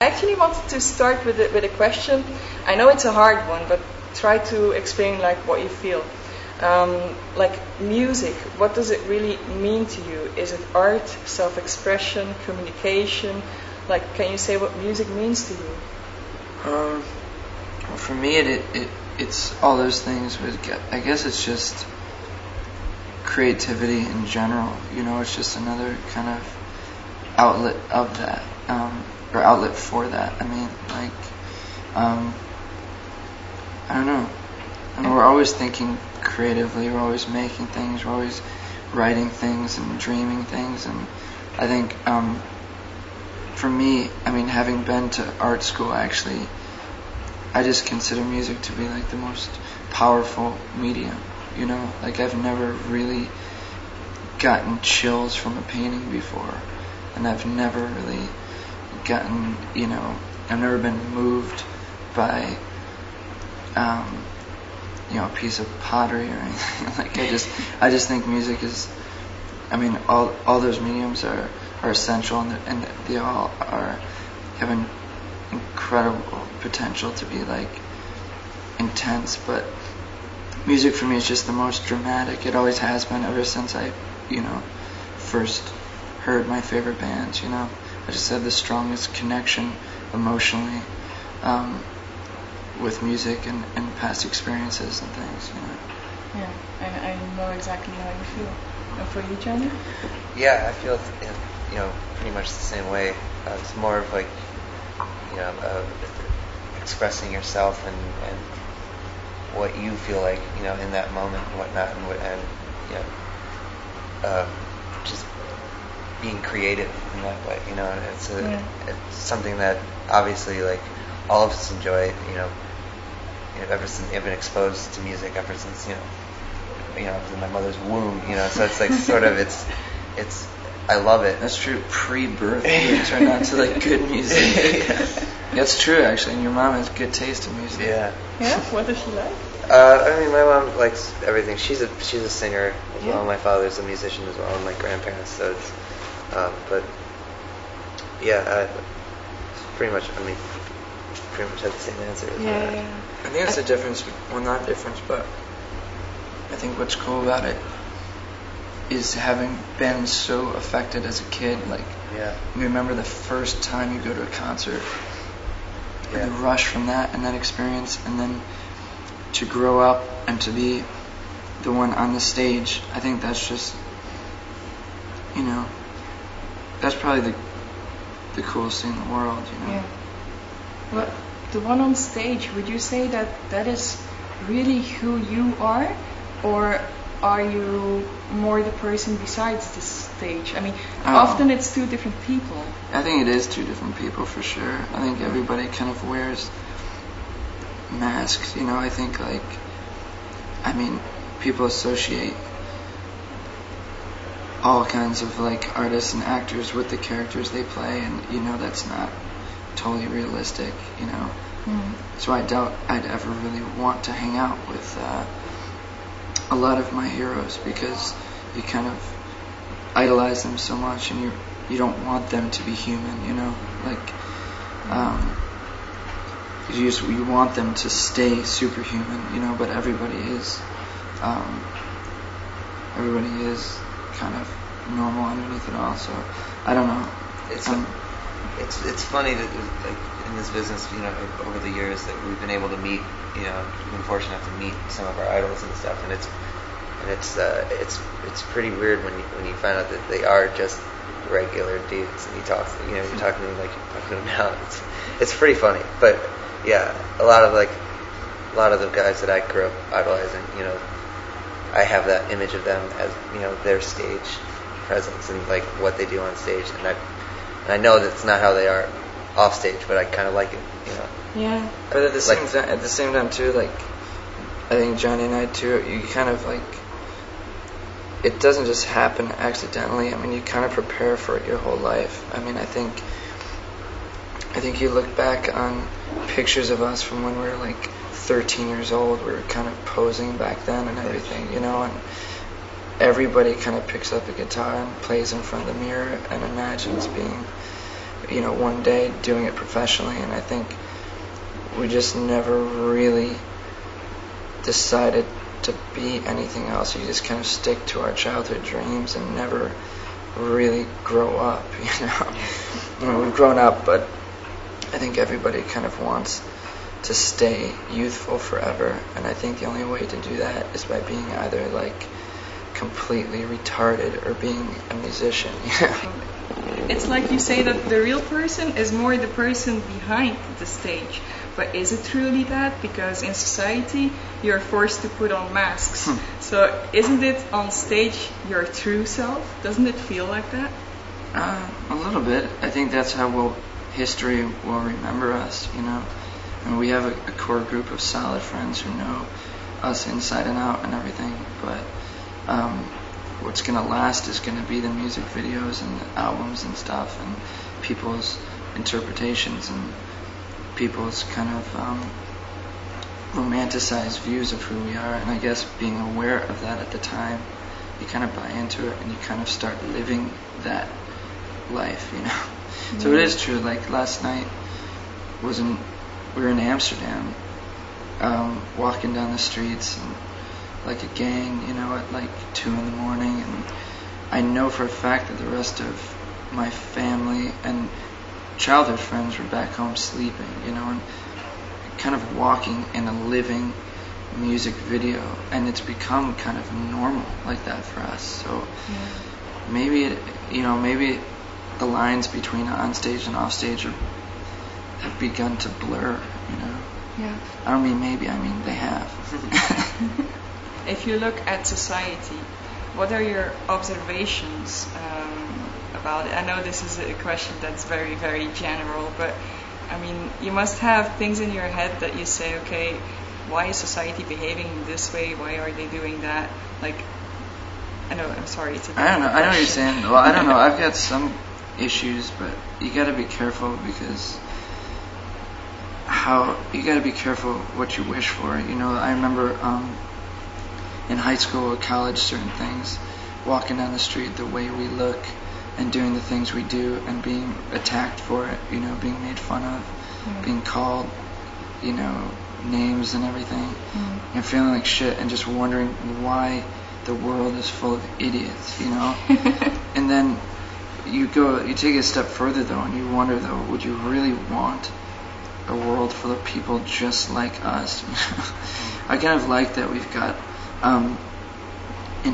I actually wanted to start with a question. I know it's a hard one, but try to explain like what you feel. Like music, what does it really mean to you? Is it art, self-expression, communication? Like, can you say what music means to you? Well, for me, it's all those things. But I guess it's just creativity in general. You know, it's just another kind of outlet of that. Or outlet for that. I mean, like, I don't know. I mean, we're always thinking creatively. We're always making things. We're always writing things and dreaming things. And I think, for me, I mean, having been to art school, actually, I just consider music to be like the most powerful medium. You know, like I've never really gotten chills from a painting before, and I've never really gotten, you know, I've never been moved by, you know, a piece of pottery or anything. Like I just think music is, I mean, all those mediums are essential, and they all have an incredible potential to be like intense. But music for me is just the most dramatic. It always has been ever since I, you know, first heard my favorite bands. You know, I just had the strongest connection emotionally with music and past experiences and things, you know. Yeah, I know exactly how you feel. And for you, Johnny? Yeah, I feel, you know, pretty much the same way. It's more of like, you know, expressing yourself and what you feel like, you know, in that moment and whatnot, and you know, just being creative in that way, you know. And it's something that obviously like all of us enjoy, you know, ever since I've been exposed to music ever since, you know, I was in my mother's womb, you know. So it's like sort of it's I love it. That's true. Pre-birth, you turn on to like good music. Yeah. That's true, actually. And your mom has good taste in music. Yeah. Yeah. What does she like? I mean, my mom likes everything. She's a singer as well. My father's a musician as well, and my grandparents. So it's, but yeah, pretty much. I mean, pretty much have the same answer. Yeah. I think that's the difference. Well, not difference, but I think what's cool about it is having been so affected as a kid. Like, you remember the first time you go to a concert, and the rush from that and that experience, and then to grow up and to be the one on the stage. I think that's just, you know, that's probably the coolest thing in the world, you know. Yeah. Well, the one on stage, would you say that is really who you are, or are you more the person besides the stage? I mean, often it's two different people. I think it is two different people for sure. I think everybody kind of wears masks, you know. I think like, I mean, people associate all kinds of like artists and actors with the characters they play, and you know that's not totally realistic, you know. So I doubt I'd ever really want to hang out with a lot of my heroes, because you kind of idolize them so much, and you don't want them to be human, you know. Like, you want them to stay superhuman, you know. But everybody is kind of normal underneath it all. So I don't know. It's funny that like in this business, you know, over the years that we've been able to meet, you know, we've been fortunate enough to meet some of our idols and stuff, and it's pretty weird when you find out that they are just regular dudes, and you're talking to them like you're talking to them now. It's pretty funny, but yeah, a lot of the guys that I grew up idolizing, you know, I have that image of them as, you know, their stage presence and like what they do on stage, and I know that's not how they are off stage, but I kind of like it, you know. Yeah. But at the same time too, like, I think Johnny and I too, you kind of like, it doesn't just happen accidentally. I mean, you kind of prepare for it your whole life. I mean, I think you look back on pictures of us from when we were like 13 years old. We were kind of posing back then and everything, you know, and everybody kind of picks up a guitar and plays in front of the mirror and imagines being one day doing it professionally, and I think we just never really decided to be anything else. You just kind of stick to our childhood dreams and never really grow up, we've grown up, but I think everybody kind of wants to stay youthful forever, and I think the only way to do that is by being either like completely retarded or being a musician. It's like you say that the real person is more the person behind the stage, but is it truly that? Because in society you're forced to put on masks. So isn't it on stage your true self? Doesn't it feel like that? A little bit. I think that's how history will remember us, And we have a core group of solid friends who know us inside and out and everything, but what's going to last is going to be the music videos and the albums and stuff, and people's interpretations and people's kind of romanticized views of who we are. And I guess being aware of that at the time, you kind of buy into it and you kind of start living that life, So it is true. Like last night we were in Amsterdam, walking down the streets and like a gang, at like 2 in the morning, and I know for a fact that the rest of my family and childhood friends were back home sleeping, and kind of walking in a living music video, and it's become kind of normal like that for us. So maybe maybe the lines between on-stage and off-stage have begun to blur, Yeah. I don't mean maybe, I mean they have. If you look at society, what are your observations about it? I know this is a question that's very, very general, but I mean, you must have things in your head that you say, okay, why is society behaving this way? Why are they doing that? Like, I know, I'm sorry, it's a I don't know, I know what you're saying. Well, I don't know, I've got some issues, but you gotta be careful because you gotta be careful what you wish for. I remember in high school or college, certain things, walking down the street, the way we look and doing the things we do and being attacked for it, being made fun of, being called, names and everything, and feeling like shit and just wondering why the world is full of idiots, And then you take it a step further though, and you wonder though, would you really want a world full of people just like us? I kind of like that we've got an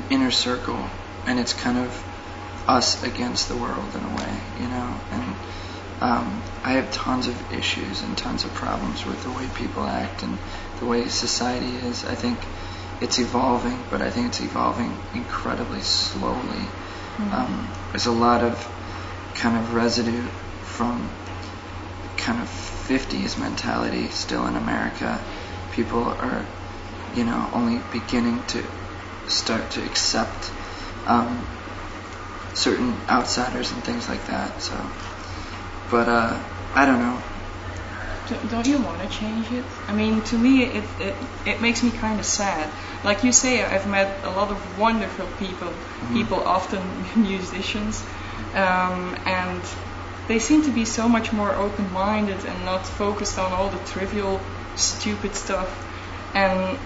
inner circle, and it's kind of us against the world in a way, and I have tons of issues and tons of problems with the way people act and the way society is. I think it's evolving, but I think it's evolving incredibly slowly. There's a lot of kind of residue from kind of 50s mentality still in America. People are, only beginning to start to accept certain outsiders and things like that. So, but I don't know. Don't you want to change it? I mean, to me, it makes me kind of sad. Like you say, I've met a lot of wonderful people, often musicians, and they seem to be so much more open-minded and not focused on all the trivial, stupid stuff. And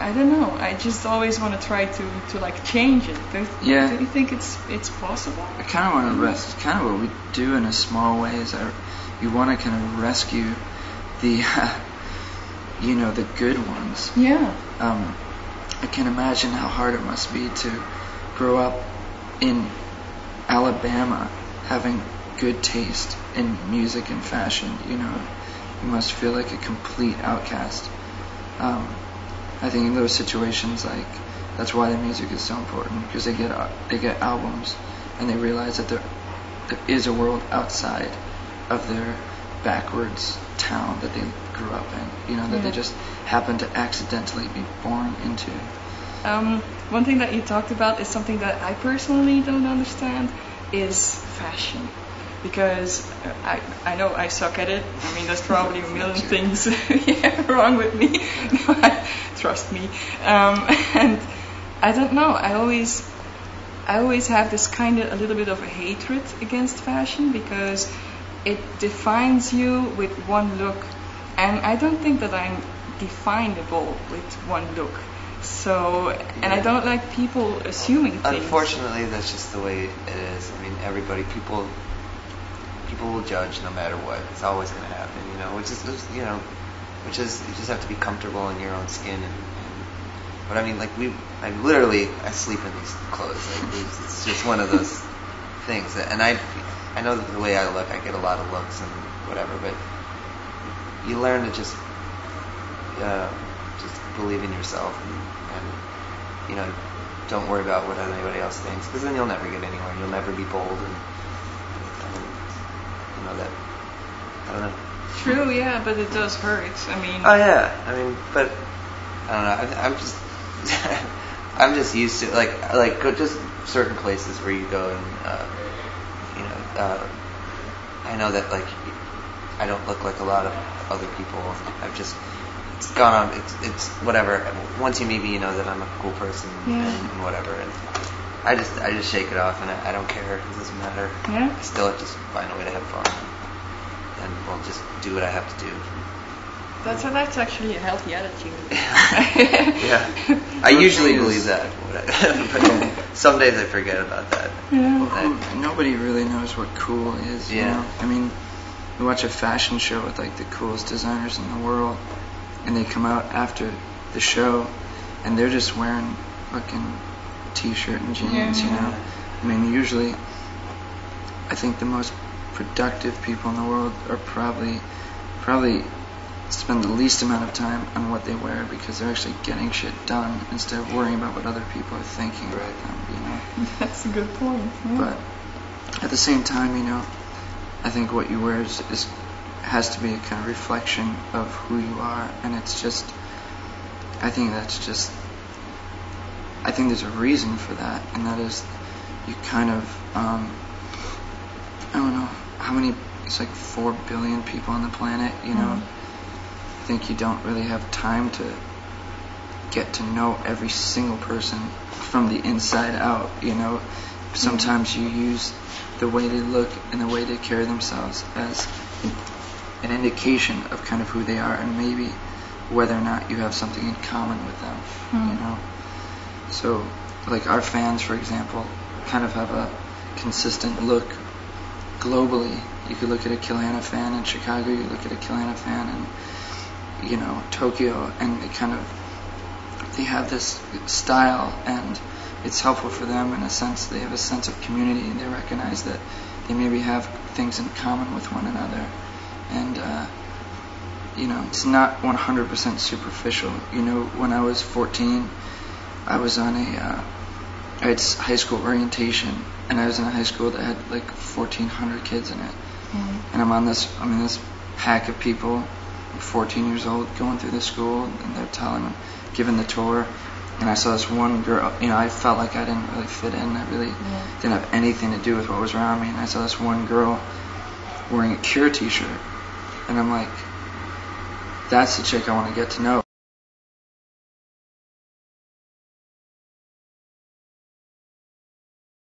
I don't know. I just always want to try to like change it. Do you think it's possible? I kind of want to rest. Kind of what we do in a small way is you want to kind of rescue the the good ones. Yeah. I can imagine how hard it must be to grow up in Alabama having good taste in music and fashion. You must feel like a complete outcast. I think in those situations, like, that's why the music is so important, because they get albums and they realize that there is a world outside of their backwards town that they grew up in, that they just happen to accidentally be born into. One thing that you talked about is something that I personally don't understand, is fashion. Because I know I suck at it. I mean, there's probably a million things wrong with me. Trust me. And I don't know. I always have this kind of a little bit of a hatred against fashion, because it defines you with one look, and I don't think that I'm definable with one look. So, and I don't like people assuming things. Unfortunately, that's just the way it is. I mean, people will judge no matter what. It's always going to happen, you know. Which is you just have to be comfortable in your own skin. But I mean, like I sleep in these clothes. Like, it's just one of those things. And I know that the way I look, I get a lot of looks and whatever. But you learn to just believe in yourself and you know, don't worry about what anybody else thinks, because then you'll never get anywhere. You'll never be bold and you know that. I don't know. True, yeah, but it does hurt. I mean. Oh yeah, I mean, but I don't know. I'm just I'm just used to like just certain places where you go and you know I know that like I don't look like a lot of other people. I've just it's gone on. It's whatever. Once you meet me, you know that I'm a cool person and whatever. And I just shake it off and I don't care. It doesn't matter. Yeah. I still just find a way to have fun. And we'll just do what I have to do. That's actually a healthy attitude. Yeah. I usually believe that. But some days I forget about that. Yeah. Nobody really knows what cool is. You know? I mean, you watch a fashion show with like the coolest designers in the world, and they come out after the show, and they're just wearing fucking t-shirt and jeans. You know. I mean, usually, I think the most productive people in the world are probably spend the least amount of time on what they wear, because they're actually getting shit done instead of worrying about what other people are thinking about them, you know. That's a good point. Yeah. But at the same time, you know, I think what you wear is has to be a kind of reflection of who you are, and it's just, I think there's a reason for that, and that is you kind of I don't know how many, it's like 4 billion people on the planet, you know. I think you don't really have time to get to know every single person from the inside out, you know. Sometimes you use the way they look and the way they carry themselves as an indication of kind of who they are, and maybe whether or not you have something in common with them, you know. So, like our fans, for example, kind of have a consistent look globally. You could look at a Killhannah fan in Chicago, you look at a Killhannah fan in, you know, Tokyo, and they have this style, and it's helpful for them in a sense. They have a sense of community, and they recognize that they maybe have things in common with one another, and you know, it's not 100% superficial. You know, when I was 14, I was on I had high school orientation, and I was in a high school that had like 1,400 kids in it. And I'm in this pack of people, 14 years old, going through the school, and they're giving the tour, and I saw this one girl, you know, I felt like I didn't really fit in, I really didn't have anything to do with what was around me, and I saw this one girl wearing a Cure t-shirt, and I'm like, that's the chick I want to get to know,